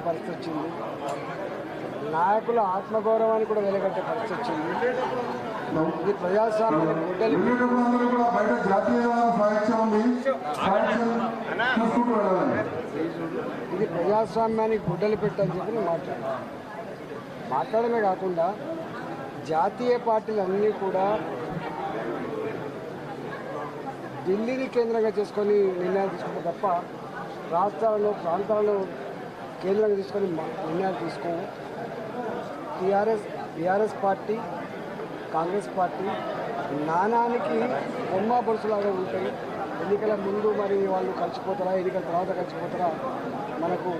పరిస్థితి వచ్చింది, నాయకుల ఆత్మగౌరవాన్ని కూడా వెలగట్టే పరిస్థితి వచ్చింది. ఇది ప్రజాస్వామ్యాన్ని గుడ్డలు పెట్టని చెప్పి మాట్లాడమే కాకుండా జాతీయ పార్టీలన్నీ కూడా ఢిల్లీని కేంద్రంగా చేసుకొని నిర్ణయాలు తీసుకుంటే తప్ప రాష్ట్రాలలో ప్రాంతాలను కేంద్రంగా తీసుకొని నిర్ణయాలు తీసుకోము. టీఆర్ఎస్ పార్టీ, కాంగ్రెస్ పార్టీ నానానికి బొమ్మ బొరుసులాగా ఉంటాయి. ఎన్నికల ముందు మరి వాళ్ళు కలిసిపోతారా, ఎన్నికల తర్వాత కలిసిపోతారా మనకు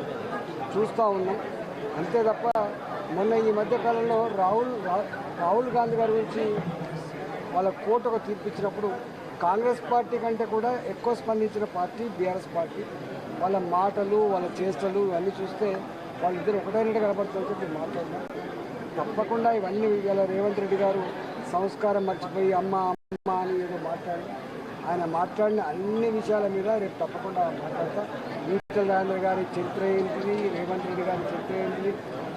చూస్తూ ఉన్నాం. అంతే తప్ప మొన్న ఈ మధ్యకాలంలో రాహుల్ గాంధీ గారి గురించి వాళ్ళ కోర్టు ఒక తీర్పు ఇచ్చినప్పుడు కాంగ్రెస్ పార్టీ కంటే కూడా ఎక్కువ స్పందించిన పార్టీ బీఆర్ఎస్ పార్టీ. వాళ్ళ మాటలు, వాళ్ళ చేష్టలు ఇవన్నీ చూస్తే వాళ్ళిద్దరు ఒకటైనట్టు కనబడుతుంటే మాట్లాడినాం. తప్పకుండా ఇవన్నీ ఇలా రేవంత్ రెడ్డి గారు సంస్కారం మర్చిపోయి అమ్మ అమ్మ అని ఏదో మాట్లాడి ఆయన మాట్లాడిన అన్ని విషయాల మీద రేపు తప్పకుండా మాట్లాడతా. ఈటల రాజేంద్ర గారి చరిత్ర ఏంటిది, రేవంత్ రెడ్డి గారి చరిత్ర ఏంటిది,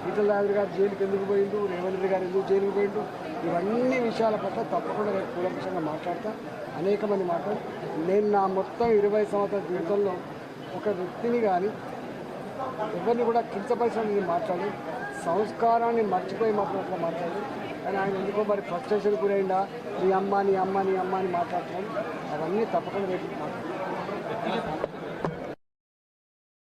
ఈటల రాజేంద్ర గారు జైలుకి ఎందుకు పోయిండు, రేవంత్ రెడ్డి గారు ఎందుకు జైలుకి పోయిండు, ఇవన్నీ విషయాల పట్ల తప్పకుండా రేపు కూలంకషంగా మాట్లాడతా. అనేక మంది మాట్లాడు. నేను నా మొత్తం 20 సంవత్సరాల జీవితంలో ఒక వ్యక్తిని కానీ ఎవరిని కూడా కించపరిచిన నేను మాట్లాడి సంస్కారాన్ని మర్చిపోయి మాట్లాడి కానీ ఆయన ఎందుకో మరి ఫ్రస్ట్రేషన్ గురైందా, నీ అమ్మ నీ అమ్మ నీ అమ్మ అని మాట్లాడుతున్నాను. అవన్నీ తప్పకుండా రేపు మాట్లాడుతున్నాను.